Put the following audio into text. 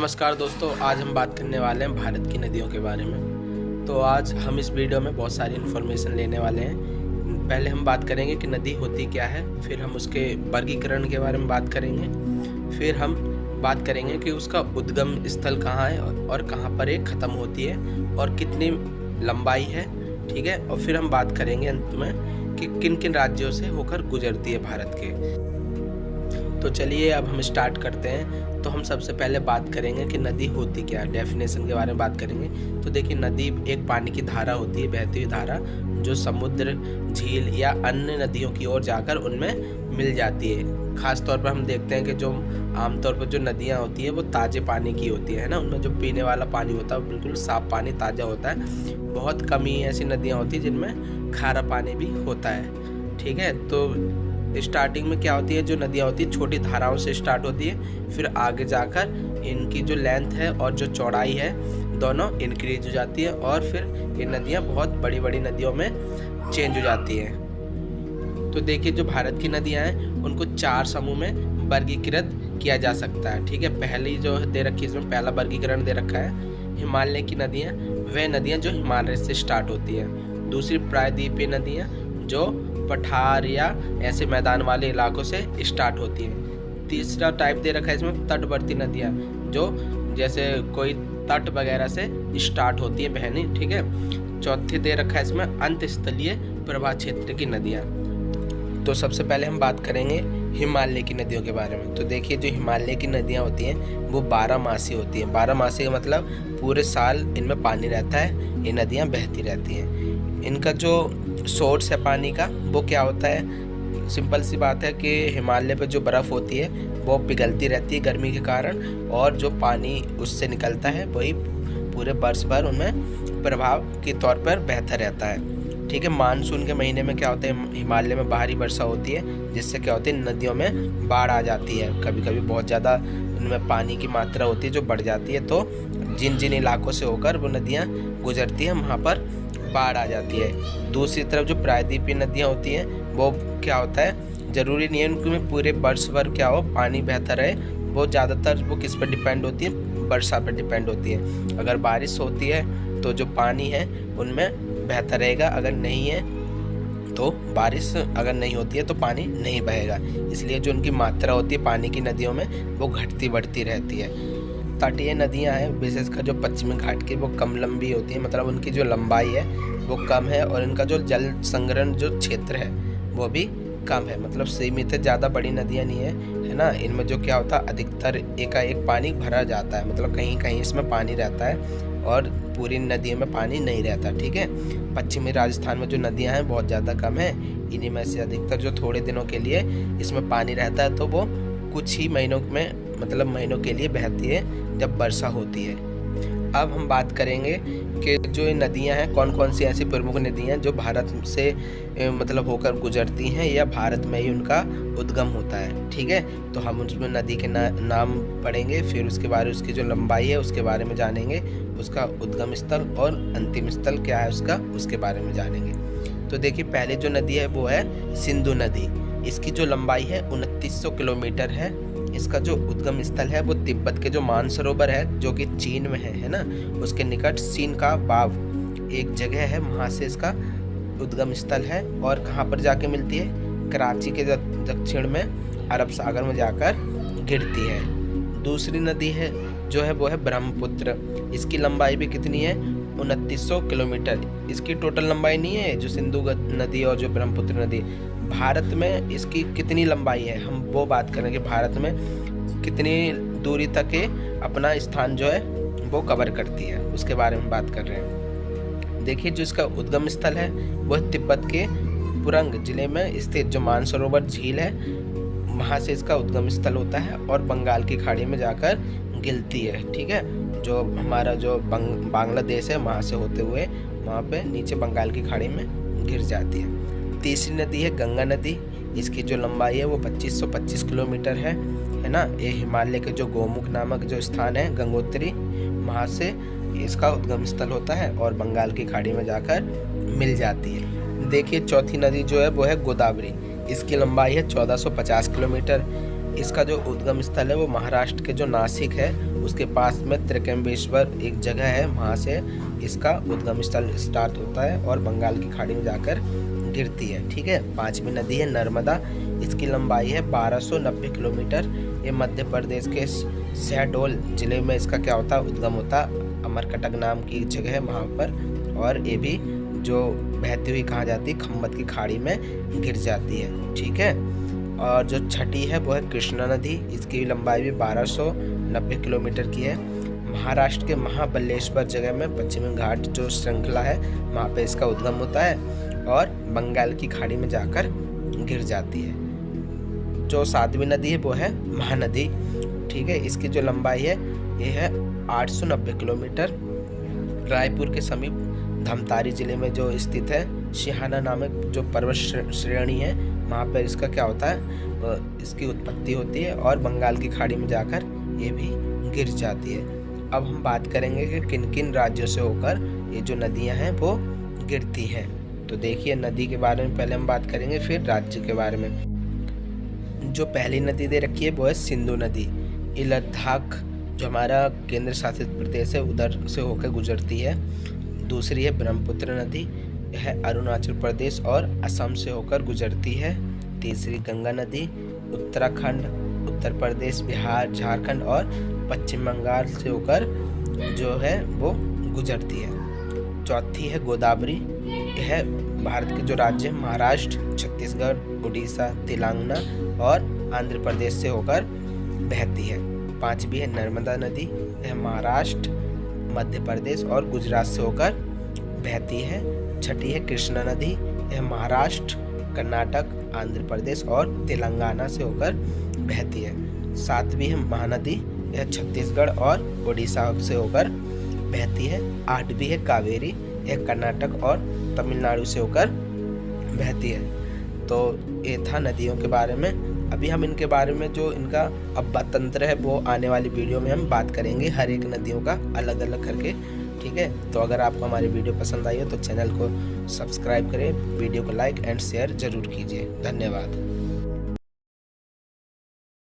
नमस्कार दोस्तों, आज हम बात करने वाले हैं भारत की नदियों के बारे में। तो आज हम इस वीडियो में बहुत सारी इन्फॉर्मेशन लेने वाले हैं। पहले हम बात करेंगे कि नदी होती क्या है, फिर हम उसके वर्गीकरण के बारे में बात करेंगे, फिर हम बात करेंगे कि उसका उद्गम स्थल कहाँ है और कहाँ पर ये ख़त्म होती है और कितनी लंबाई है, ठीक है। और फिर हम बात करेंगे अंत में कि किन किन राज्यों से होकर गुजरती है भारत के। तो चलिए अब हम स्टार्ट करते हैं। तो हम सबसे पहले बात करेंगे कि नदी होती क्या है, डेफिनेशन के बारे में बात करेंगे। तो देखिए, नदी एक पानी की धारा होती है, बहती हुई धारा जो समुद्र, झील या अन्य नदियों की ओर जाकर उनमें मिल जाती है। खास तौर पर हम देखते हैं कि जो आमतौर पर जो नदियाँ होती है वो ताज़े पानी की होती है ना, उनमें जो पीने वाला पानी होता है बिल्कुल साफ़ पानी, ताज़ा होता है। बहुत कम ही ऐसी नदियाँ होती हैं जिनमें खारा पानी भी होता है, ठीक है। तो स्टार्टिंग में क्या होती है, जो नदियाँ होती है छोटी धाराओं से स्टार्ट होती है, फिर आगे जाकर इनकी जो लेंथ है और जो चौड़ाई है दोनों इंक्रीज हो जाती है और फिर ये नदियाँ बहुत बड़ी बड़ी नदियों में चेंज हो जाती हैं। तो देखिए, जो भारत की नदियाँ हैं उनको 4 समूह में वर्गीकृत किया जा सकता है, ठीक है। पहली जो दे रखी है, इसमें पहला वर्गीकरण दे रखा है हिमालय की नदियाँ, वह नदियाँ जो हिमालय से स्टार्ट होती है। दूसरी प्रायद्वीपीय नदियाँ जो पठार या ऐसे मैदान वाले इलाकों से स्टार्ट होती है। तीसरा टाइप दे रखा है इसमें तटवर्ती नदियाँ, जो जैसे कोई तट वगैरह से स्टार्ट होती है बहनी, ठीक है। चौथी दे रखा है इसमें अंतस्थलीय प्रवाह क्षेत्र की नदियाँ। तो सबसे पहले हम बात करेंगे हिमालय की नदियों के बारे में। तो देखिए, जो हिमालय की नदियाँ होती हैं वो 12 होती हैं। 12 का मतलब पूरे साल इनमें पानी रहता है, ये नदियाँ बहती रहती हैं। इनका जो सोर्स है पानी का वो क्या होता है, सिंपल सी बात है कि हिमालय पे जो बर्फ़ होती है वो पिघलती रहती है गर्मी के कारण, और जो पानी उससे निकलता है वही पूरे वर्ष भर उनमें प्रभाव के तौर पर बहता रहता है, ठीक है। मानसून के महीने में क्या होता है, हिमालय में भारी वर्षा होती है, जिससे क्या होती है नदियों में बाढ़ आ जाती है। कभी कभी बहुत ज़्यादा उनमें पानी की मात्रा होती है जो बढ़ जाती है, तो जिन जिन इलाकों से होकर वो नदियाँ गुजरती हैं वहाँ पर बाढ़ आ जाती है। दूसरी तरफ जो प्रायद्वीपीय नदियाँ होती हैं वो क्या होता है, ज़रूरी नहीं है उनमें पूरे वर्ष भर क्या हो पानी बहता रहे, वो ज़्यादातर वो किस पर डिपेंड होती है, वर्षा पर डिपेंड होती है। अगर बारिश होती है तो जो पानी है उनमें बहता रहेगा, अगर नहीं है तो बारिश अगर नहीं होती है तो पानी नहीं बहेगा। इसलिए जो उनकी मात्रा होती है पानी की नदियों में वो घटती बढ़ती रहती है। तटीय नदियां हैं, विशेषकर जो पश्चिमी घाट की, वो कम लंबी होती है, मतलब उनकी जो लंबाई है वो कम है और इनका जो जल संग्रहण जो क्षेत्र है वो भी कम है, मतलब सीमित है, ज़्यादा बड़ी नदियां नहीं है ना। इनमें जो क्या होता है, अधिकतर एकाएक पानी भरा जाता है, मतलब कहीं कहीं इसमें पानी रहता है और पूरी नदियों में पानी नहीं रहता, ठीक है। पश्चिमी राजस्थान में जो नदियाँ हैं बहुत ज़्यादा कम है, इन्हीं में से अधिकतर जो थोड़े दिनों के लिए इसमें पानी रहता है, तो वो कुछ ही महीनों में, मतलब महीनों के लिए बहती है जब वर्षा होती है। अब हम बात करेंगे कि जो ये नदियां हैं कौन कौन सी ऐसी प्रमुख नदियां जो भारत से मतलब होकर गुजरती हैं या भारत में ही उनका उद्गम होता है, ठीक है। तो हम उसमें नदी के नाम पढ़ेंगे, फिर उसके बारे उसकी जो लंबाई है उसके बारे में जानेंगे, उसका उद्गम स्थल और अंतिम स्थल क्या है उसका, उसके बारे में जानेंगे। तो देखिए, पहले जो नदी है वो है सिंधु नदी। इसकी जो लंबाई है 2900 किलोमीटर है। इसका जो उद्गम स्थल है वो तिब्बत के जो मानसरोवर है जो कि चीन में है ना, उसके निकट सीन का बाव एक जगह है, वहाँ से इसका उद्गम स्थल है। और कहाँ पर जाके मिलती है, कराची के दक्षिण में अरब सागर में जाकर गिरती है। दूसरी नदी है जो है वो है ब्रह्मपुत्र। इसकी लंबाई भी कितनी है, 2900 किलोमीटर। इसकी टोटल लंबाई नहीं है जो सिंधु नदी और जो ब्रह्मपुत्र नदी। भारत में इसकी कितनी लंबाई है, हम वो बात करेंगे, भारत में कितनी दूरी तक के अपना स्थान जो है वो कवर करती है, उसके बारे में बात कर रहे हैं। देखिए, जो इसका उद्गम स्थल है वह तिब्बत के पुरंग जिले में स्थित जो मानसरोवर झील है वहाँ से इसका उद्गम स्थल होता है और बंगाल की खाड़ी में जाकर गिरती है, ठीक है। जो हमारा जो बांग्लादेश है वहाँ से होते हुए वहाँ पे नीचे बंगाल की खाड़ी में गिर जाती है। तीसरी नदी है गंगा नदी। इसकी जो लंबाई है वो 2525 किलोमीटर है ना। ये हिमालय के जो गोमुख नामक जो स्थान है गंगोत्री, वहाँ से इसका उद्गम स्थल होता है और बंगाल की खाड़ी में जाकर मिल जाती है। देखिए, चौथी नदी जो है वो है गोदावरी। इसकी लंबाई है 1450 किलोमीटर। इसका जो उद्गम स्थल है वो महाराष्ट्र के जो नासिक है उसके पास में त्रिकम्बेश्वर एक जगह है, वहाँ से इसका उद्गम स्थल स्टार्ट होता है और बंगाल की खाड़ी में जाकर गिरती है। ठीक है। 5वीं नदी है नर्मदा। इसकी लंबाई है 1290 किलोमीटर। ये मध्य प्रदेश के शहडोल जिले में इसका क्या होता है, उद्गम होता। अमरकटक नाम की जगह है वहाँ पर, और ये भी जो बहती हुई कहाँ जाती है, खम्मत की खाड़ी में गिर जाती है। ठीक है। और जो छठी है वो है कृष्णा नदी। इसकी लंबाई भी 1290 किलोमीटर की है। महाराष्ट्र के महाबलेश्वर जगह में पश्चिमी घाट जो श्रृंखला है वहाँ पे इसका उद्गम होता है और बंगाल की खाड़ी में जाकर गिर जाती है। जो 7वीं नदी है वो है महानदी। ठीक है। इसकी जो लंबाई है ये है 890 किलोमीटर। रायपुर के समीप धमतारी जिले में जो स्थित है सिहाना नामक जो पर्वत श्रेणी है वहाँ पर इसका क्या होता है, इसकी उत्पत्ति होती है और बंगाल की खाड़ी में जाकर ये भी गिर जाती है। अब हम बात करेंगे कि किन किन राज्यों से होकर ये जो नदियाँ हैं वो गिरती हैं। तो देखिए नदी के बारे में पहले हम बात करेंगे, फिर राज्य के बारे में। जो पहली नदी दे रखी है वो है सिंधु नदी। ये लद्दाख जो हमारा केंद्र शासित प्रदेश है उधर से होकर गुजरती है। दूसरी है ब्रह्मपुत्र नदी, यह अरुणाचल प्रदेश और असम से होकर गुजरती है। तीसरी गंगा नदी उत्तराखंड, उत्तर प्रदेश, बिहार, झारखंड और पश्चिम बंगाल से होकर जो है वो गुजरती है। चौथी है गोदावरी। यह भारत के जो राज्य है महाराष्ट्र, छत्तीसगढ़, उड़ीसा, तेलंगाना और आंध्र प्रदेश से होकर बहती है। 5वीं है नर्मदा नदी। यह महाराष्ट्र, मध्य प्रदेश और गुजरात से होकर बहती है। 6ठी है कृष्णा नदी। यह महाराष्ट्र, कर्नाटक, आंध्र प्रदेश और तेलंगाना से होकर बहती है। 7वीं है महानदी। यह छत्तीसगढ़ और उड़ीसा से होकर बहती है। 8वीं है कावेरी। यह कर्नाटक और तमिलनाडु से होकर बहती है। तो ये था नदियों के बारे में। अभी हम इनके बारे में जो इनका अब्बा तंत्र है वो आने वाली वीडियो में हम बात करेंगे, हर एक नदियों का अलग अलग करके। ठीक है। तो अगर आपको हमारी वीडियो पसंद आई हो तो चैनल को सब्सक्राइब करें, वीडियो को लाइक एंड शेयर जरूर कीजिए। धन्यवाद।